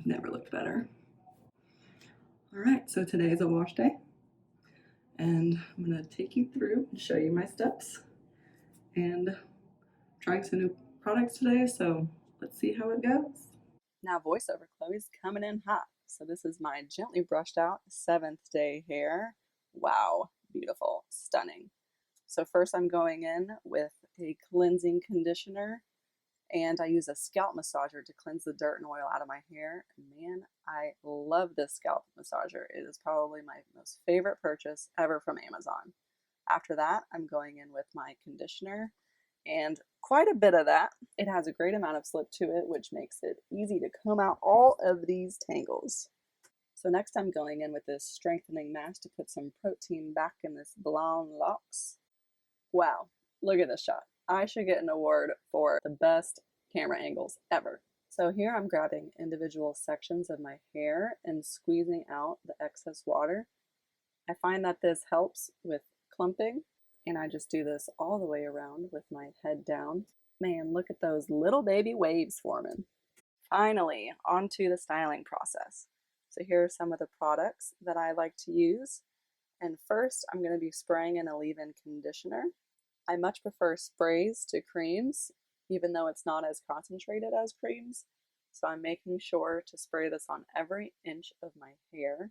I've never looked better. All right, so today is a wash day, and I'm gonna take you through and show you my steps, and trying some new products today, so let's see how it goes. Now voiceover Chloe's coming in hot. So this is my gently brushed out 7th day hair. Wow, beautiful, stunning. So first I'm going in with a cleansing conditioner, and I use a scalp massager to cleanse the dirt and oil out of my hair. Man, I love this scalp massager. It is probably my most favorite purchase ever from Amazon. After that, I'm going in with my conditioner, and quite a bit of that. It has a great amount of slip to it, which makes it easy to comb out all of these tangles. So next I'm going in with this strengthening mask to put some protein back in this blonde locks. Wow, look at this shot. I should get an award for the best camera angles ever. So here I'm grabbing individual sections of my hair and squeezing out the excess water. I find that this helps with clumping, and I just do this all the way around with my head down. Man, look at those little baby waves forming. Finally, onto the styling process. So here are some of the products that I like to use. And first, I'm going to be spraying in a leave-in conditioner. I much prefer sprays to creams, even though it's not as concentrated as creams. So I'm making sure to spray this on every inch of my hair.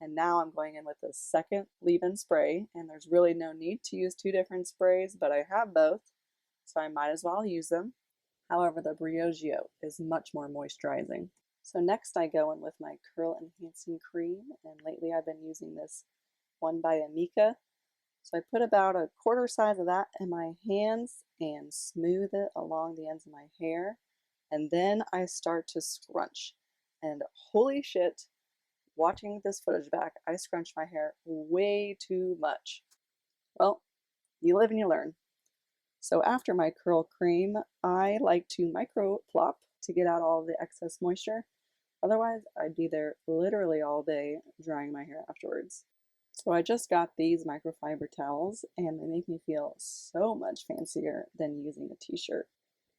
And now I'm going in with the second leave-in spray, and there's really no need to use 2 different sprays, but I have both, so I might as well use them. However, the Briogeo is much more moisturizing. So next I go in with my curl enhancing cream, and lately I've been using this one by Amika. So I put about a quarter size of that in my hands and smooth it along the ends of my hair, and then I start to scrunch. And holy shit, watching this footage back, I scrunched my hair way too much. Well, you live and you learn. So after my curl cream, I like to micro plop to get out all the excess moisture. Otherwise, I'd be there literally all day drying my hair afterwards. So I just got these microfiber towels, and they make me feel so much fancier than using a t-shirt.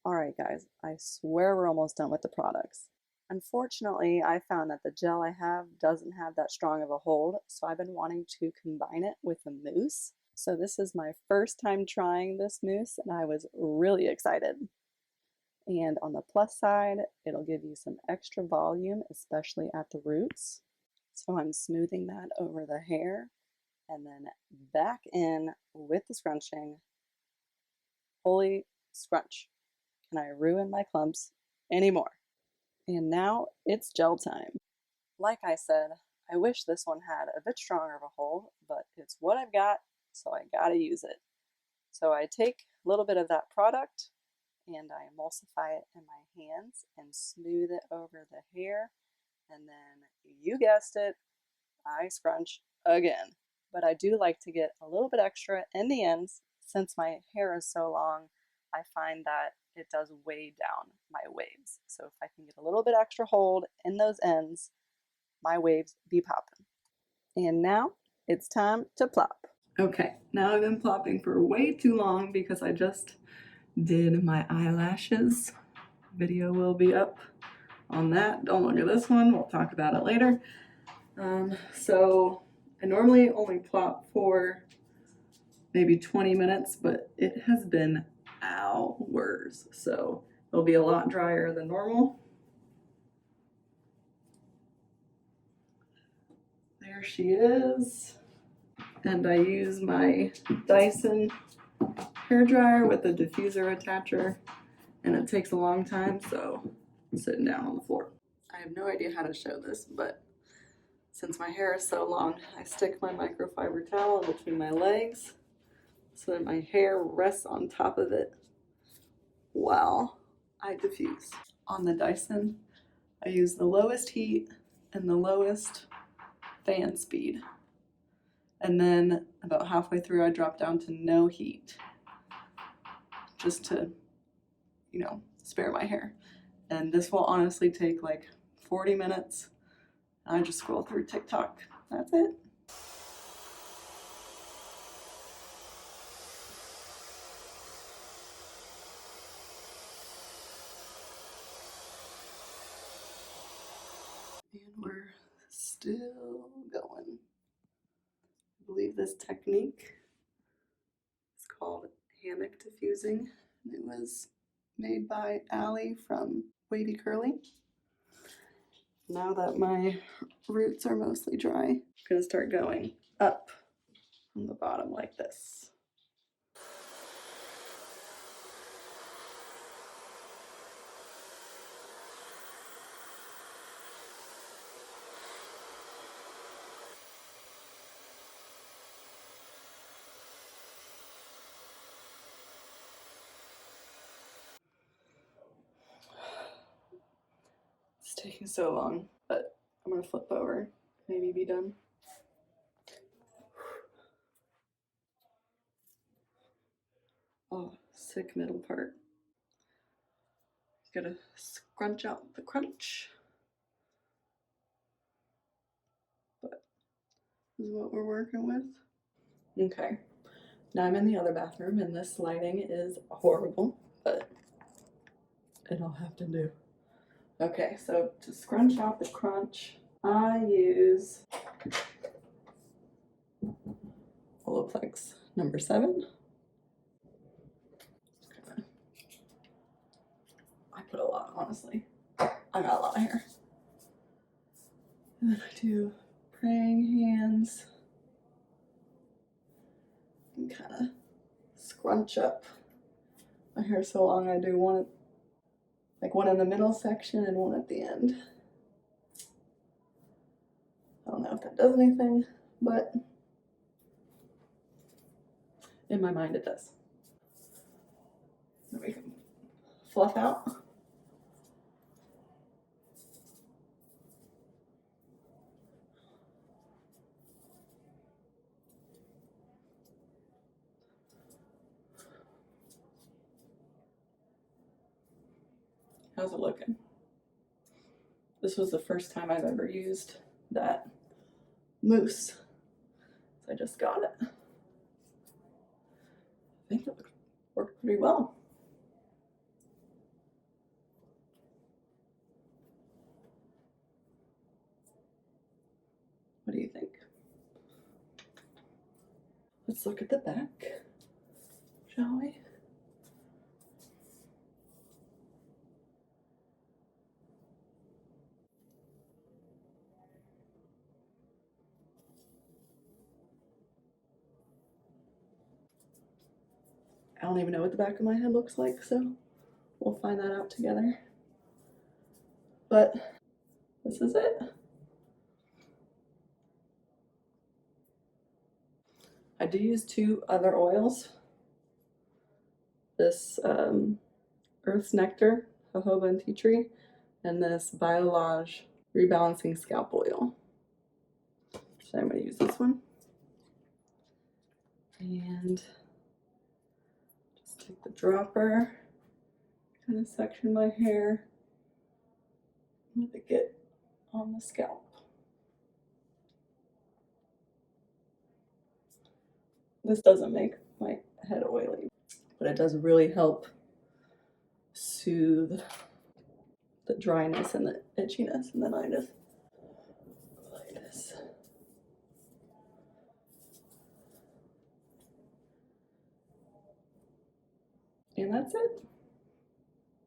Alright guys, I swear we're almost done with the products. Unfortunately, I found that the gel I have doesn't have that strong of a hold, so I've been wanting to combine it with a mousse. So this is my first time trying this mousse, and I was really excited. And on the plus side, it'll give you some extra volume, especially at the roots. So I'm smoothing that over the hair, and then back in with the scrunching. Holy scrunch. Can I ruin my clumps anymore? And now it's gel time. Like I said, I wish this one had a bit stronger of a hold, but it's what I've got, so I gotta use it. So I take a little bit of that product and I emulsify it in my hands and smooth it over the hair, and then, you guessed it, I scrunch again. But I do like to get a little bit extra in the ends. Since my hair is so long, I find that it does weigh down my waves. So if I can get a little bit extra hold in those ends, my waves be popping. And now it's time to plop. Okay, now I've been plopping for way too long because I just did my eyelashes. Video will be up on that. Don't look at this one, we'll talk about it later. So I normally only plop for maybe 20 minutes, but it has been hours, so it'll be a lot drier than normal. There she is. And I use my Dyson hair dryer with a diffuser attacher, and it takes a long time, so I'm sitting down on the floor. I have no idea how to show this, but since my hair is so long, I stick my microfiber towel in between my legs so that my hair rests on top of it while I diffuse. On the Dyson, I use the lowest heat and the lowest fan speed. And then about halfway through, I drop down to no heat, just to, spare my hair. And this will honestly take like 40 minutes. I just scroll through TikTok. That's it. And we're still going. I believe this technique is called hammock diffusing. It was made by Allie from Wavy Curly. Now that my roots are mostly dry, I'm gonna start going up from the bottom like this. It's taking so long, but I'm gonna flip over, maybe be done. Oh, sick middle part. Gotta scrunch out the crunch. But this is what we're working with. Okay, now I'm in the other bathroom and this lighting is horrible, but it'll have to do. Okay, so to scrunch out the crunch, I use Olaplex number 7. I put a lot, honestly. I got a lot of hair. And then I do praying hands and kind of scrunch up. My hair's so long, I do one in the middle section and one at the end. I don't know if that does anything, but in my mind it does. Then we can fluff out. How's it looking? This was the first time I've ever used that mousse. So I just got it. I think it worked pretty well. What do you think? Let's look at the back, shall we? I don't even know what the back of my head looks like, so we'll find that out together. But this is it. I do use 2 other oils. This Earth's Nectar, jojoba and tea tree, and this Biolage Rebalancing Scalp Oil. So I'm going to use this one. And just take the dropper, kind of section my hair, let it get on the scalp. This doesn't make my head oily, but it does really help soothe the dryness and the itchiness, and then I just like this. And that's it.